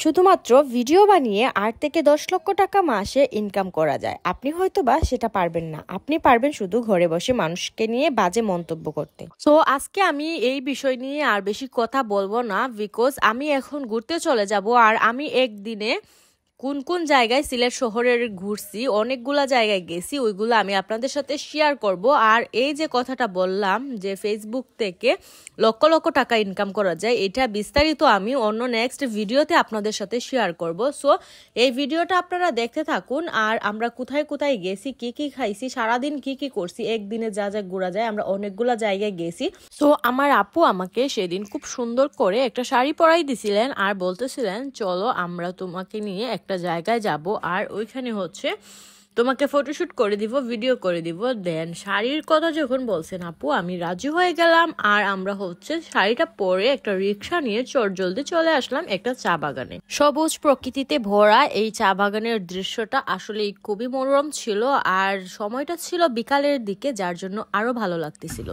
শুধুমাত্র ভিডিও বানিয়ে ৮ থেকে ১০ লক্ষ টাকা মাসে ইনকাম করা যায়। আপনি হয়তোবা সেটা পারবেন না, আপনি পারবেন শুধু ঘরে বসে মানুষকে নিয়ে বাজে মন্তব্য করতে। সো আজকে আমি এই বিষয় নিয়ে আর বেশি কথা বলবো না, বিকজ আমি এখন ঘুরতে চলে যাব। আর আমি একদিনে কোন কোন জায়গায় সিলেট শহরের ঘুরছি, অনেকগুলা জায়গায় গেছি, ওইগুলো আমি আপনাদের সাথে শেয়ার করব। আর এই যে কথাটা বললাম যে ফেসবুক থেকে লক্ষ লক্ষ টাকা ইনকাম করা যায়, এটা বিস্তারিত আমি অন্য নেক্সট ভিডিওতে আপনাদের সাথে শেয়ার করব। সো এই ভিডিওটা আপনারা দেখতে থাকুন। আর আমরা কোথায় কোথায় গেছি, কি কি খাইছি, সারাদিন কি কি করছি, একদিনে যা যা ঘোরা যায়, আমরা অনেকগুলা জায়গায় গেছি। সো আমার আপু আমাকে সেদিন খুব সুন্দর করে একটা শাড়ি পরাই দিছিলেন আর বলতেছিলেন চলো আমরা তোমাকে নিয়ে একটা জায়গায় যাব, আর ওইখানে হচ্ছে তোমাকে ফটোশুট করে দিব, ভিডিও করে দিব। দেন শাড়ির কথা যখন বলছেন আপু, আমি রাজি হয়ে গেলাম। আর আমরা হচ্ছে শাড়িটা পরে একটা রিক্সা নিয়ে চটজলদি চলে আসলাম একটা চা বাগানে। সবুজ প্রকৃতিতে ভরা এই চা বাগানের দৃশ্যটা আসলে খুবই মনোরম ছিল, আর সময়টা ছিল বিকালের দিকে, যার জন্য আরো ভালো লাগতেছিল।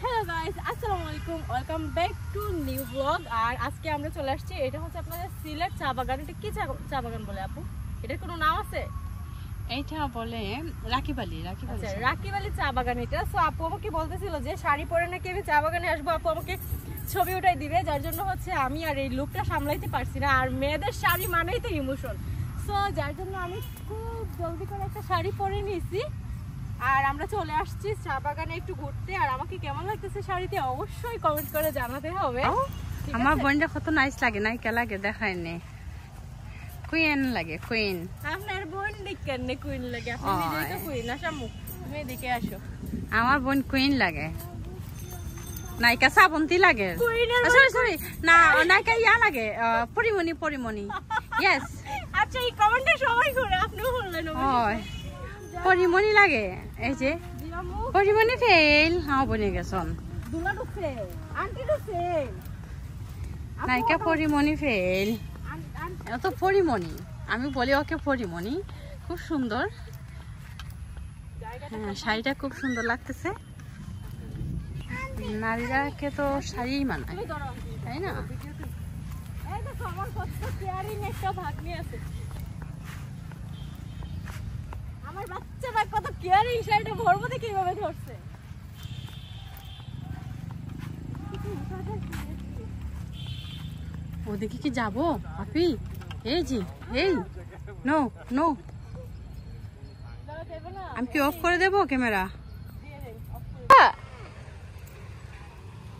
হ্যালো গাইস, আসসালামু আলাইকুম, welcome back to new blog. আর আজকে আমরা চলে আসছি, এটা হচ্ছে আপনাদের সিলেট চা বাগান। এটা কি চা বাগান বলে আপু? এটার কোনো নাম আছে? এইটা বলে রাকিবালি চা বাগান এটা। সো আপু আমাকে বলতেছিল যে শাড়ি পরে নাকি আমি চা বাগানে আসবো, আপু আমাকে ছবি উঠাই দিবে, যার জন্য হচ্ছে আমি আর এই লুকটা সামলাইতে পারছি না। আর মেয়েদের শাড়ি মানেই তো ইমোশন, সো যার জন্য আমি খুব জলদি করে একটা শাড়ি পরে নিয়েছি। আর আমরা চলে আসছি চা বাগানে একটু ঘুরতে। আর আমাকে কেমন লাগতেছে শাড়িতে অবশ্যই কমেন্ট করে জানাতে হবে। আমার বোনটা কত নাইস লাগে, নাইকা লাগে, দেখায় নে কুইন লাগে, কুইন। আপনার বোন দেখেন না কুইন লাগে? আপনি নিজেই তো কুইন। আসা মুখ তুমি এদিকে আসো। আমার বোন কুইন লাগে, নায়িকা শ্রাবন্তী লাগে। সরি সরি, না নায়িকা ইয়া লাগে, পরিমণি, পরিমণি। ইয়েস। আচ্ছা এই কমেন্টে সবাই করে, আপনিও বললেন ওই পরিমণি লাগে। এই যে পরিমণি ফেল, হ্যাঁ বনে গেছন দুলাডু ফেল, আন্টিডু ফেল, নায়িকা পরিমণি ফেল। তো পরিমণি, আমি বলি ওকে পরিমণি। খুব সুন্দর, হ্যাঁ শাড়িটা খুব সুন্দর লাগতেছে। নারীরাকে তো শাড়ি মানায়, তাই না? আমার বাচ্চাটা কত কেয়ারিং, শাড়িটা ভরবো দেখে কিভাবে ধরছে। ওদিকে কি যাবো আপি? এই জি, এই নো নো, আমি কি অফ করে দেবো ক্যামেরা?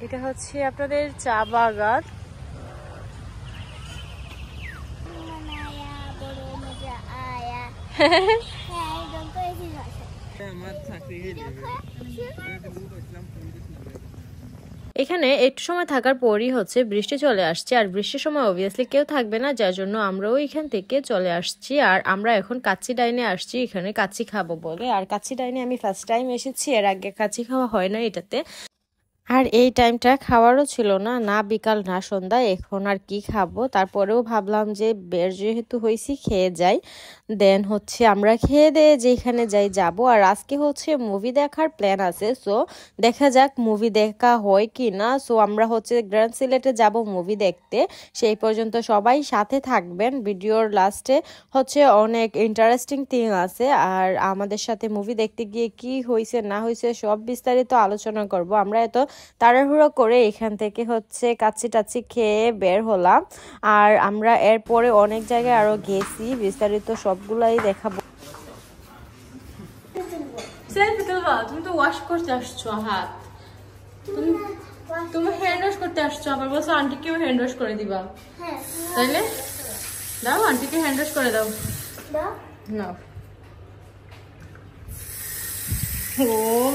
এটা হচ্ছে আপনাদের চা বাগান। এখানে একটু সময় থাকার পরই হচ্ছে বৃষ্টি চলে আসছে। আর বৃষ্টির সময় অবভিয়াসলি কেউ থাকবে না, যার জন্য আমরাও এখান থেকে চলে আসছি। আর আমরা এখন কাচ্চি ডাইনে আসছি, এখানে কাচ্চি খাবো বলে। আর কাচ্চি ডাইনে আমি ফার্স্ট টাইম এসেছি, এর আগে কাচ্চি খাওয়া হয় না এটাতে। আর এই টাইমটা খাওয়ারও ছিল না, না বিকাল না সন্ধ্যা, এখন আর কি খাবো। তারপরেও ভাবলাম যে বের যেহেতু হয়েছি খেয়ে যাই। দেন হচ্ছে আমরা খেয়ে দিয়ে যেখানে যাই যাব। আর আজকে হচ্ছে মুভি দেখার প্ল্যান আছে, সো দেখা যাক মুভি দেখা হয় কি না। সো আমরা হচ্ছে গ্র্যান্ড সিলেটে যাব মুভি দেখতে। সেই পর্যন্ত সবাই সাথে থাকবেন, ভিডিওর লাস্টে হচ্ছে অনেক ইন্টারেস্টিং থিং আছে। আর আমাদের সাথে মুভি দেখতে গিয়ে কি হয়েছে না হয়েছে সব বিস্তারিত আলোচনা করব। আমরা এত তাড়াহুড়ো করে এখান থেকে হচ্ছে কাচ্চি টাচ্চি খেয়ে বের হলাম। আর আমরা এরপরে অনেক জায়গায় আরো গেছি, বিস্তারিত সবগুলাই দেখাবো। তুমি তো ওয়াশ করতে আসছো হাত, তুমি হ্যান্ড ওয়াশ করতে আসছো, আবার বলছো আন্টিকেও হ্যান্ড ওয়াশ করে দিবা। তাইলে দাও, আন্টিকে হ্যান্ড ওয়াশ করে দাও। নাও। ও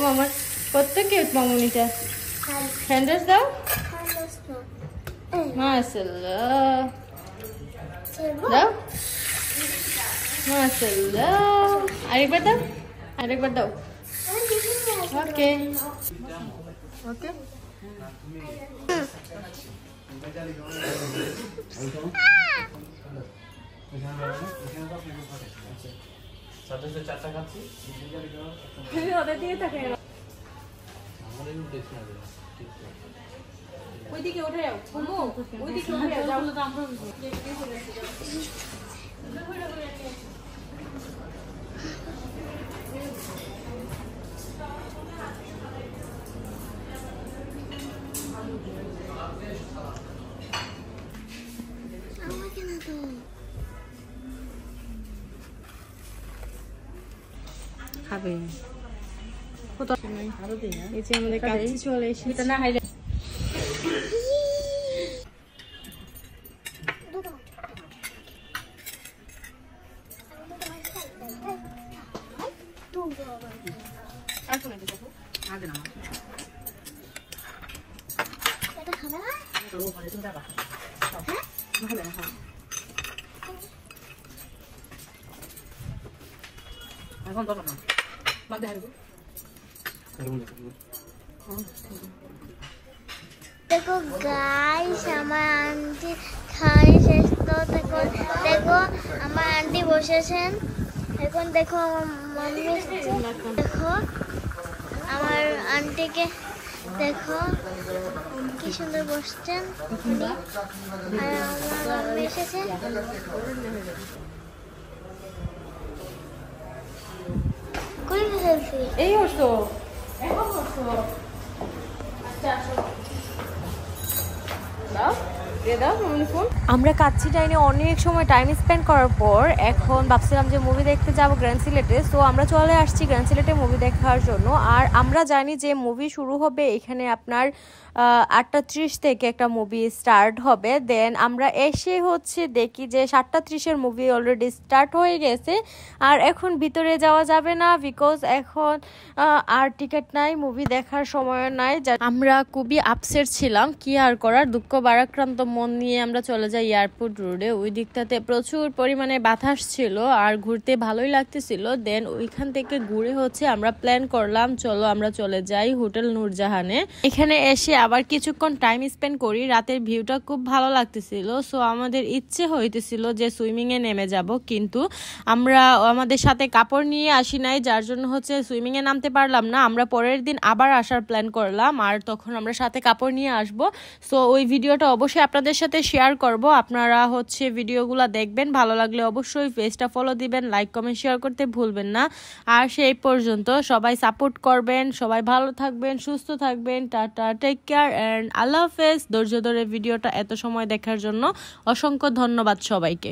মামা কত কিউট মামুনিটা। হ্যান্ড ওয়াশ দাও। মাশাআল্লাহ দাও, মাশাআল্লাহ। আরেকবার দাও, আরেকবার দাও। ওকে ওকে। ওদের দিয়ে থাকে ওইদিকে উঠে যাও ঘুমো ওইদিকে উঠে যাও খাবে কত আরো দিই এই যে আমাদের কাছে চলে এসেছে এটা না খাইলে এখন তো না বাদ হারবো देखो गाइस আমার আন্টি খাই শেষ তো দেখো দেখো আমার আন্টি বসেছেন এখন দেখো আমার মাম্মি দেখো আমার আন্টিকে দেখো কি সুন্দর বসছেন আর আমার মাম্মি এসেছে কই ফেলছি এই হতো এখন হতো আচ্ছা আমরা কাচ্চি টাইনে অনেক সময় টাইম স্পেন্ড করার পর এখন ভাবছিলাম যে মুভি দেখতে যাব গ্র্যান্ড সিলেটে। সো আমরা চলে আসছি গ্র্যান্ড সিলেটে মুভি দেখার জন্য। আর আমরা জানি যে মুভি শুরু হবে এখানে আপনার 8:30 থেকে একটা মুভি স্টার্ট হবে। দেন আমরা এসে হচ্ছে দেখি যে 7:30-এর মুভি অলরেডি স্টার্ট হয়ে গেছে। আর এখন ভিতরে যাওয়া যাবে না বিকজ এখন আর টিকিট নাই, মুভি দেখার সময় নাই। আমরা খুবই আপসেট ছিলাম, কি আর করার, দুঃখ ভারাক্রান্ত মন নিয়ে আমরা চলে যাই এয়ারপোর্ট রোডে। ওই দিকটাতে প্রচুর পরিমাণে বাতাস ছিল আর ঘুরতে ভালোই লাগতেছিল। দেন ওইখান থেকে ঘুরে হচ্ছে আমরা প্ল্যান করলাম চলো আমরা চলে যাই হোটেল নূরজাহানে। এখানে এসে আবার কিছুক্ষণ টাইম স্পেন্ড করি। রাতের ভিউটা খুব ভালো লাগতেছিল। সো আমাদের ইচ্ছে হইতেছিল যে সুইমিং এ নেমে যাব, কিন্তু আমরা আমাদের সাথে কাপড় নিয়ে আসি নাই, যার জন্য হচ্ছে সুইমিং এ নামতে পারলাম না। আমরা পরের দিন আবার আসার প্ল্যান করলাম আর তখন আমরা সাথে কাপড় নিয়ে আসব। সো ওই ভিডিওটা অবশ্যই আপনাদের সাথে শেয়ার করব। আপনারা হচ্ছে ভিডিওগুলো দেখবেন, ভালো লাগলে অবশ্যই পেজটা ফলো দিবেন, লাইক কমেন্ট শেয়ার করতে ভুলবেন না। আর সেই পর্যন্ত সবাই সাপোর্ট করবেন, সবাই ভালো থাকবেন, সুস্থ থাকবেন। টাটা, টেক কেয়ার এন্ড আল্লাহ হাফেজ। ধৈর্য ধরে ভিডিওটা এত সময় দেখার জন্য অসংখ্য ধন্যবাদ সবাইকে।